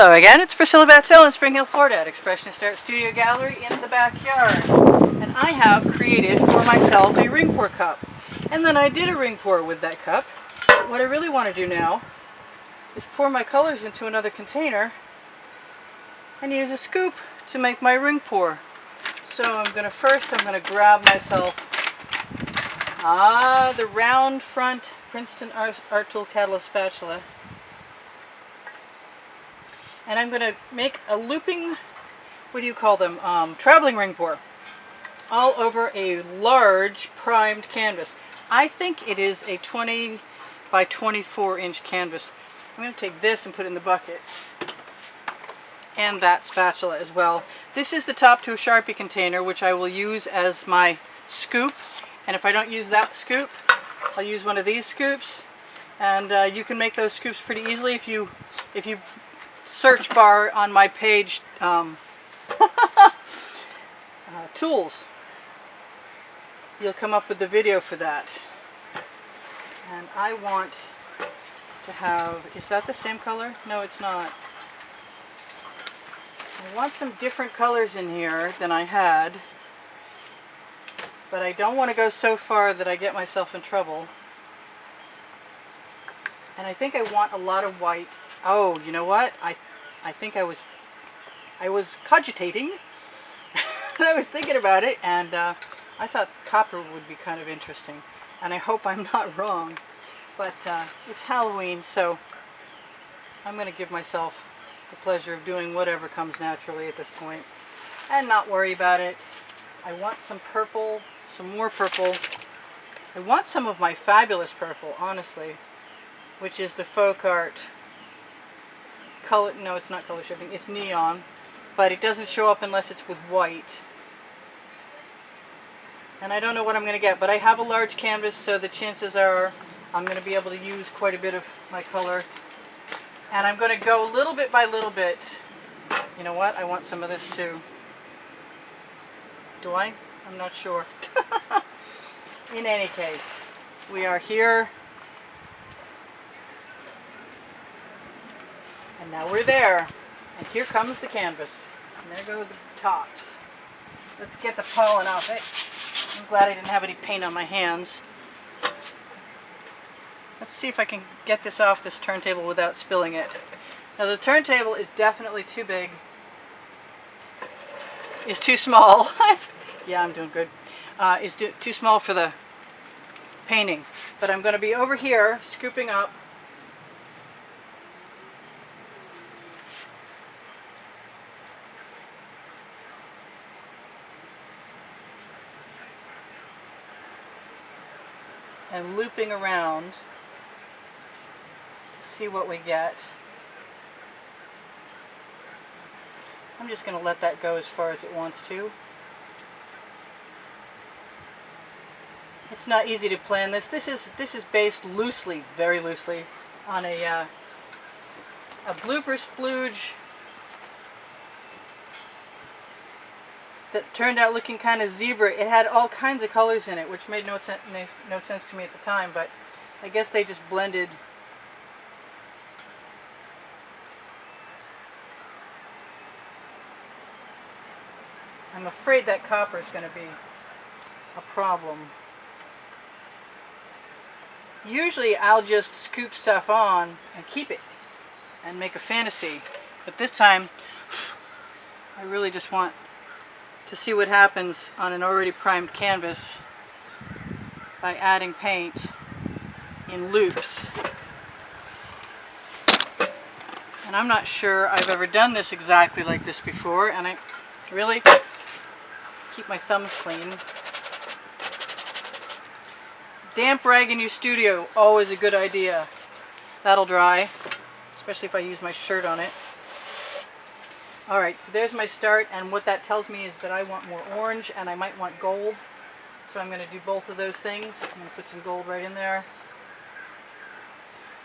Hello again, it's Priscilla Batzell in Spring Hill, Florida at Expressionist Art Studio Gallery in the backyard. And I have created for myself a ring pour cup. And then I did a ring pour with that cup. But what I really want to do now is pour my colors into another container and use a scoop to make my ring pour. So I'm going to grab myself the round front Princeton Art Tool Catalyst spatula. And I'm going to make a looping, what do you call them, traveling ring pour all over a large primed canvas. I think it is a 20 by 24 inch canvas. I'm going to take this and put it in the bucket. And that spatula as well. This is the top to a Sharpie container, which I will use as my scoop. And if I don't use that scoop, I'll use one of these scoops. And you can make those scoops pretty easily if you search bar on my page tools. You'll come up with the video for that. And I want to have, is that the same color? No, it's not. I want some different colors in here than I had, but I don't want to go so far that I get myself in trouble. And I think I want a lot of white. Oh, you know what? I think I was cogitating. I was thinking about it, and I thought copper would be kind of interesting. And I hope I'm not wrong. But it's Halloween, so I'm going to give myself the pleasure of doing whatever comes naturally at this point and not worry about it. I want some purple, some more purple. I want some of my fabulous purple, honestly, which is the Folk Art color. No, it's not color shifting, it's neon, but it doesn't show up unless it's with white. And I don't know what I'm going to get, but I have a large canvas, so the chances are I'm going to be able to use quite a bit of my color. And I'm going to go little bit by little bit. You know what? I want some of this too. Do I? I'm not sure. In any case, we are here. And now we're there. And here comes the canvas. And there go the tops. Let's get the pollen off it. I'm glad I didn't have any paint on my hands. Let's see if I can get this off this turntable without spilling it. Now the turntable is definitely too big. It's too small. Yeah, I'm doing good. It's too small for the painting. But I'm going to be over here scooping up and looping around to see what we get. I'm just going to let that go as far as it wants to. It's not easy to plan this. This is based loosely, very loosely, on a blooper splooge that turned out looking kind of zebra. It had all kinds of colors in it, which made no sense to me at the time, but I guess they just blended. I'm afraid that copper is going to be a problem. Usually I'll just scoop stuff on and keep it and make a fantasy, but this time I really just want to see what happens on an already primed canvas by adding paint in loops. And I'm not sure I've ever done this exactly like this before, and I really keep my thumbs clean. Damp rag in your studio, always a good idea. That'll dry, especially if I use my shirt on it. Alright, so there's my start, and what that tells me is that I want more orange and I might want gold. So I'm going to do both of those things. I'm going to put some gold right in there.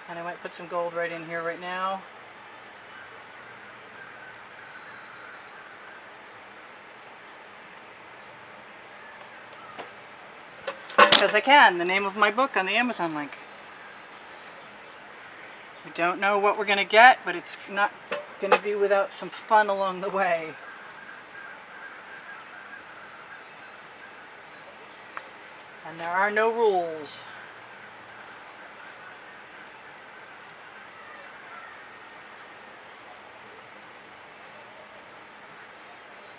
And I might put some gold right in here right now. Because I can, the name of my book on the Amazon link. We don't know what we're going to get, but it's not going to be without some fun along the way. And there are no rules.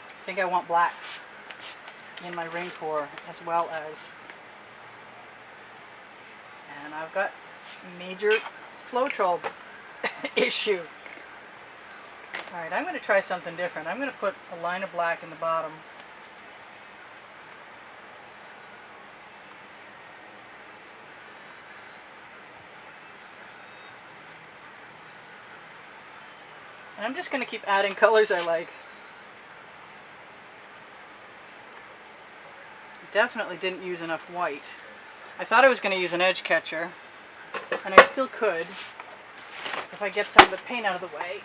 I think I want black in my ring pour as well as, and I've got major Floetrol issue. Alright, I'm going to try something different. I'm going to put a line of black in the bottom. And I'm just going to keep adding colors I like. Definitely didn't use enough white. I thought I was going to use an edge catcher, and I still could if I get some of the paint out of the way.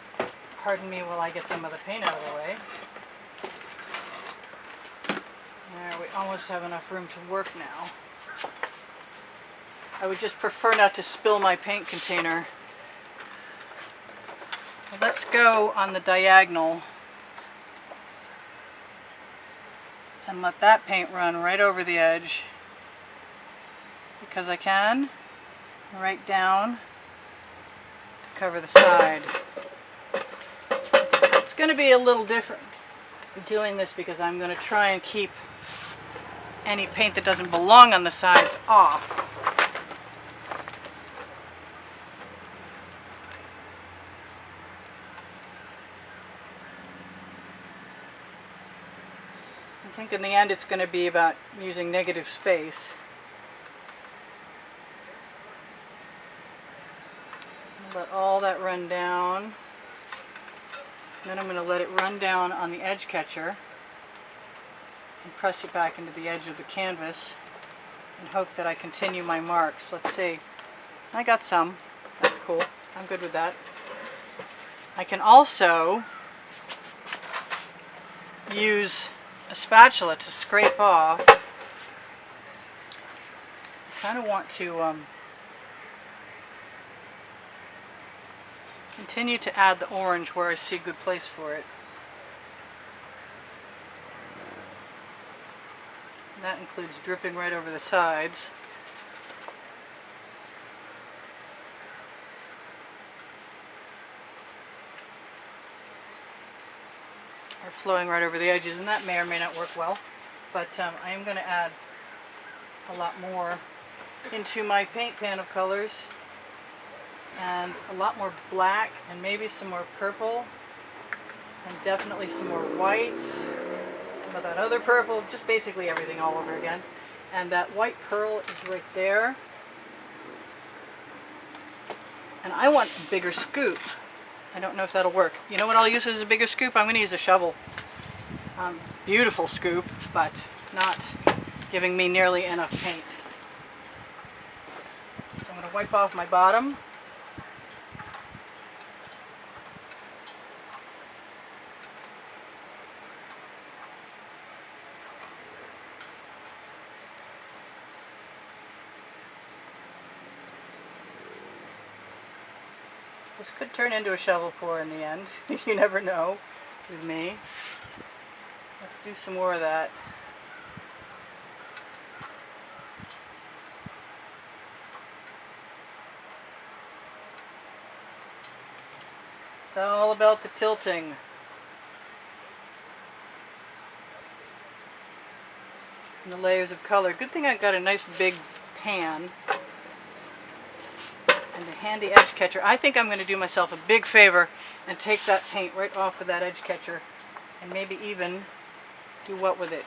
Pardon me while I get some of the paint out of the way. There, we almost have enough room to work now. I would just prefer not to spill my paint container. Let's go on the diagonal and let that paint run right over the edge, because I can, right down to cover the side. It's going to be a little different doing this because I'm going to try and keep any paint that doesn't belong on the sides off. I think in the end it's going to be about using negative space. Let all that run down. Then I'm going to let it run down on the edge catcher and press it back into the edge of the canvas and hope that I continue my marks. Let's see. I got some. That's cool. I'm good with that. I can also use a spatula to scrape off. I kind of want to continue to add the orange where I see a good place for it. And that includes dripping right over the sides. Or flowing right over the edges, and that may or may not work well. But I am going to add a lot more into my paint pan of colors. And a lot more black, and maybe some more purple, and definitely some more white, some of that other purple, just basically everything all over again. And that white pearl is right there. And I want a bigger scoop. I don't know if that'll work. You know what I'll use as a bigger scoop? I'm going to use a shovel. Beautiful scoop, but not giving me nearly enough paint. So I'm going to wipe off my bottom. This could turn into a shovel pour in the end. You never know with me. Let's do some more of that. It's all about the tilting. And the layers of color. Good thing I got a nice big pan and a handy edge catcher. I think I'm going to do myself a big favor and take that paint right off of that edge catcher and maybe even do what with it?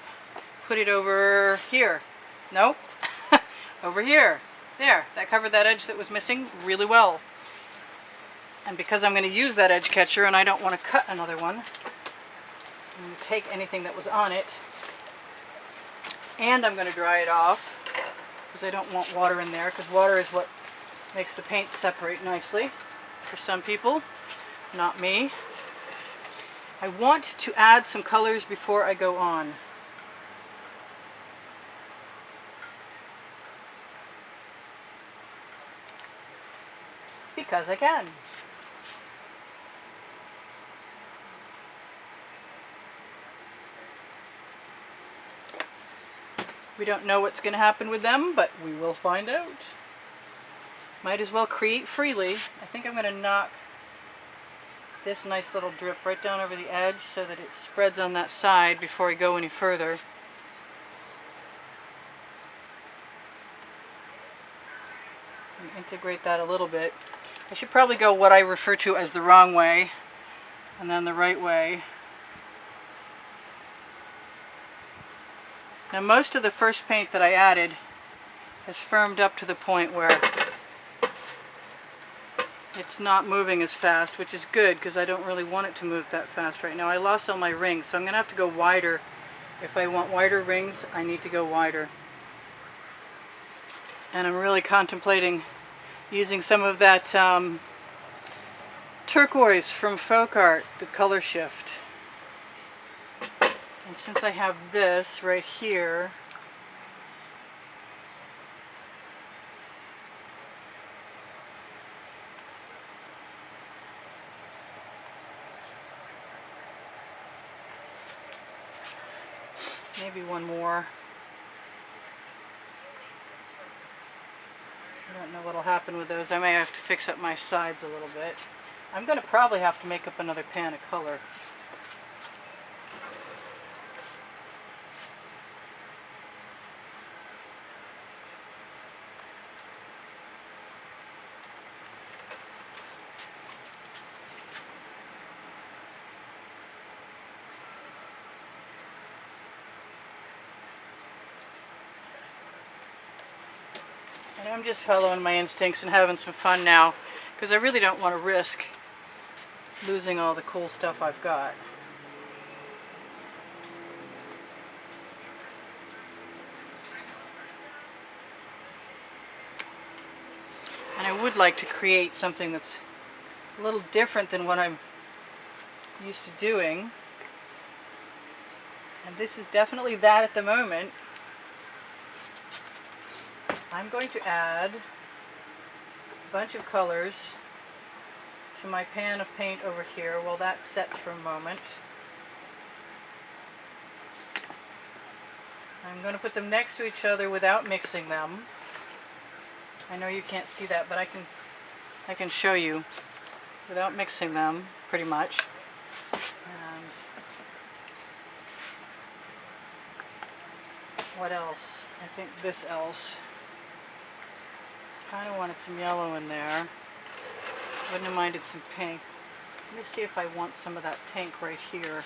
Put it over here. Nope. Over here. There. That covered that edge that was missing really well. And because I'm going to use that edge catcher and I don't want to cut another one, I'm going to take anything that was on it and I'm going to dry it off because I don't want water in there, because water is what makes the paint separate nicely for some people, not me. I want to add some colors before I go on. Because I can. We don't know what's going to happen with them, but we will find out. Might as well create freely. I think I'm going to knock this nice little drip right down over the edge so that it spreads on that side before I go any further. And integrate that a little bit. I should probably go what I refer to as the wrong way and then the right way. Now most of the first paint that I added has firmed up to the point where it's not moving as fast, which is good because I don't really want it to move that fast right now. I lost all my rings, so I'm going to have to go wider. If I want wider rings, I need to go wider. And I'm really contemplating using some of that turquoise from Folk Art, the color shift. And since I have this right here, maybe one more. I don't know what'll happen with those. I may have to fix up my sides a little bit. I'm going to probably have to make up another pan of color. And I'm just following my instincts and having some fun now because I really don't want to risk losing all the cool stuff I've got. And I would like to create something that's a little different than what I'm used to doing. And this is definitely that at the moment. I'm going to add a bunch of colors to my pan of paint over here while that sets for a moment. I'm going to put them next to each other without mixing them. I know you can't see that, but I can show you without mixing them pretty much. And what else? I think this else. Kind of wanted some yellow in there. Wouldn't have minded some pink. Let me see if I want some of that pink right here.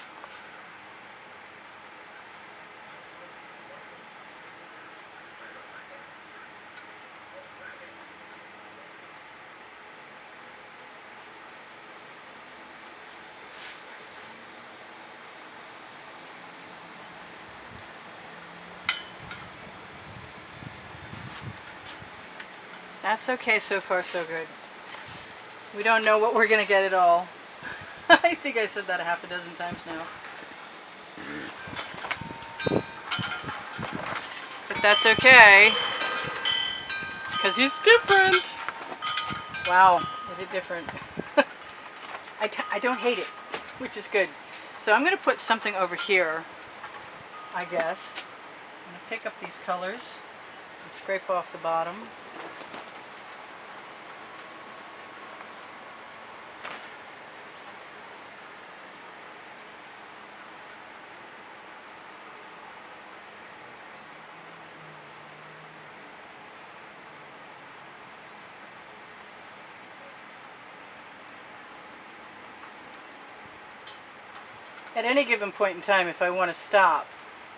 That's okay, so far so good. We don't know what we're going to get at all. I think I said that a half a dozen times now. But that's okay, because it's different. Wow, is it different? I don't hate it, which is good. So I'm going to put something over here, I guess. I'm going to pick up these colors and scrape off the bottom. At any given point in time, if I want to stop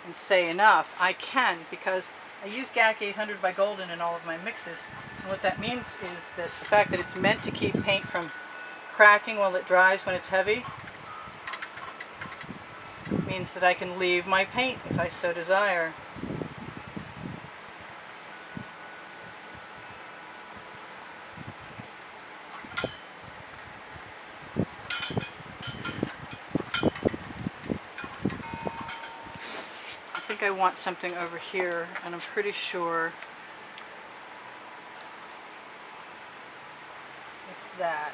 and say enough, I can, because I use GAC 800 by Golden in all of my mixes. And what that means is that the fact that it's meant to keep paint from cracking while it dries when it's heavy means that I can leave my paint if I so desire. I want something over here, and I'm pretty sure it's that.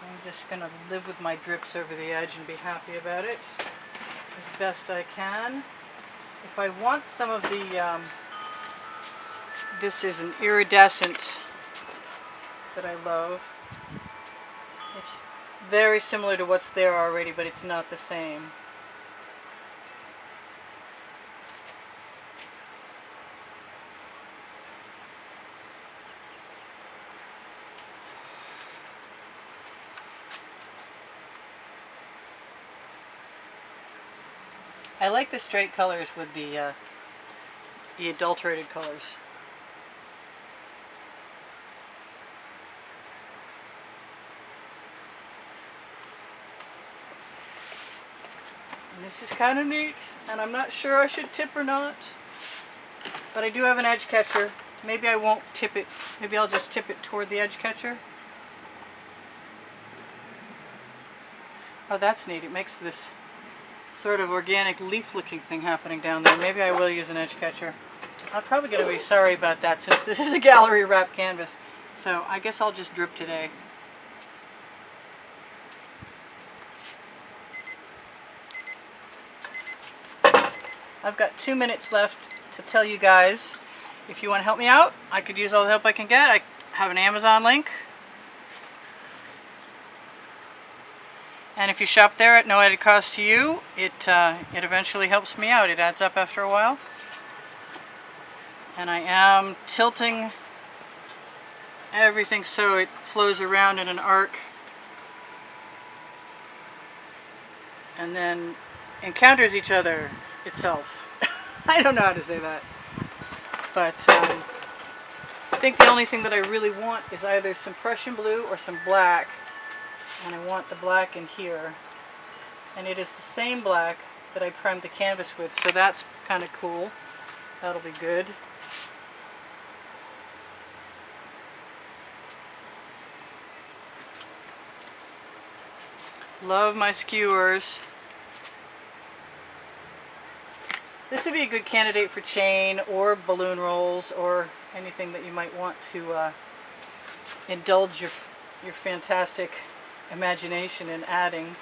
I'm just going to live with my drips over the edge and be happy about it as best I can. if I want some of the, this is an iridescent that I love. It's very similar to what's there already, but it's not the same. I like the straight colors with the adulterated colors. And this is kind of neat, and I'm not sure I should tip or not, but I do have an edge catcher. Maybe I won't tip it, maybe I'll just tip it toward the edge catcher. Oh, that's neat. It makes this sort of organic leaf looking thing happening down there. Maybe I will use an edge catcher. I'm probably going to be sorry about that since this is a gallery wrap canvas. So I guess I'll just drip today. I've got 2 minutes left to tell you guys, if you want to help me out, I could use all the help I can get. I have an Amazon link. And if you shop there at no added cost to you, it eventually helps me out. It adds up after a while. And I am tilting everything so it flows around in an arc and then encounters each other itself. I don't know how to say that. But I think the only thing that I really want is either some Prussian blue or some black. And I want the black in here, and it is the same black that I primed the canvas with, so that's kind of cool. That'll be good. Love my skewers. This would be a good candidate for chain or balloon rolls or anything that you might want to indulge your fantastic imagination in adding.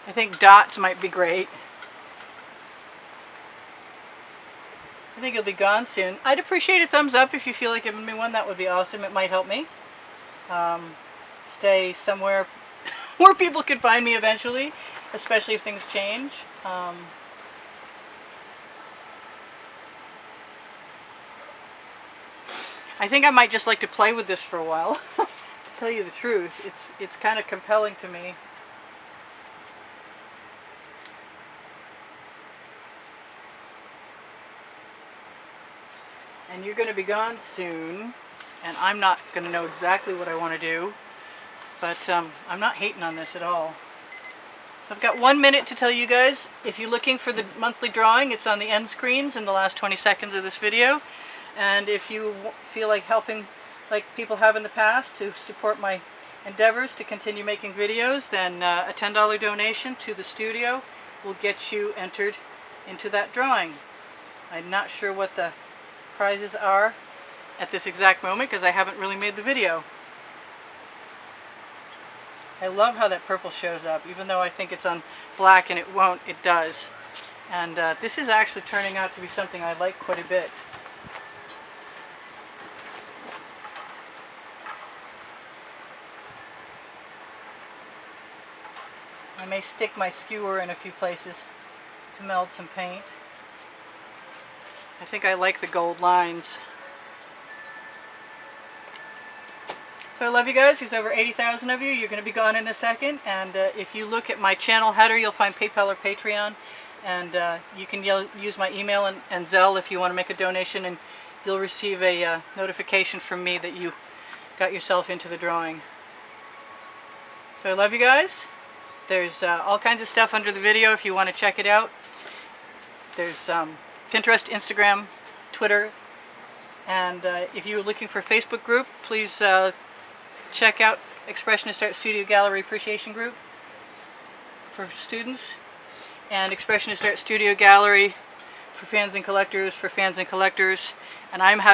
I think dots might be great. I think it'll be gone soon. I'd appreciate a thumbs up if you feel like giving me one. That would be awesome. It might help me stay somewhere where people could find me eventually, especially if things change. I think I might just like to play with this for a while. To tell you the truth, it's kind of compelling to me. And you're going to be gone soon, and I'm not going to know exactly what I want to do, but I'm not hating on this at all. So I've got 1 minute to tell you guys, if you're looking for the monthly drawing, it's on the end screens in the last 20 seconds of this video. And if you feel like helping, like people have in the past, to support my endeavors to continue making videos, then a $10 donation to the studio will get you entered into that drawing. I'm not sure what the prizes are at this exact moment because I haven't really made the video. I love how that purple shows up, even though I think it's on black and it won't, it does. And this is actually turning out to be something I like quite a bit. I may stick my skewer in a few places to meld some paint. I think I like the gold lines. So I love you guys. There's over 80,000 of you. You're going to be gone in a second. And if you look at my channel header, you'll find PayPal or Patreon. And you can use my email and Zelle if you want to make a donation. And you'll receive a notification from me that you got yourself into the drawing. So I love you guys. There's all kinds of stuff under the video if you want to check it out. There's Pinterest, Instagram, Twitter, and if you're looking for a Facebook group, please check out Expressionist Art Studio Gallery Appreciation Group for students, and Expressionist Art Studio Gallery for fans and collectors, and I'm having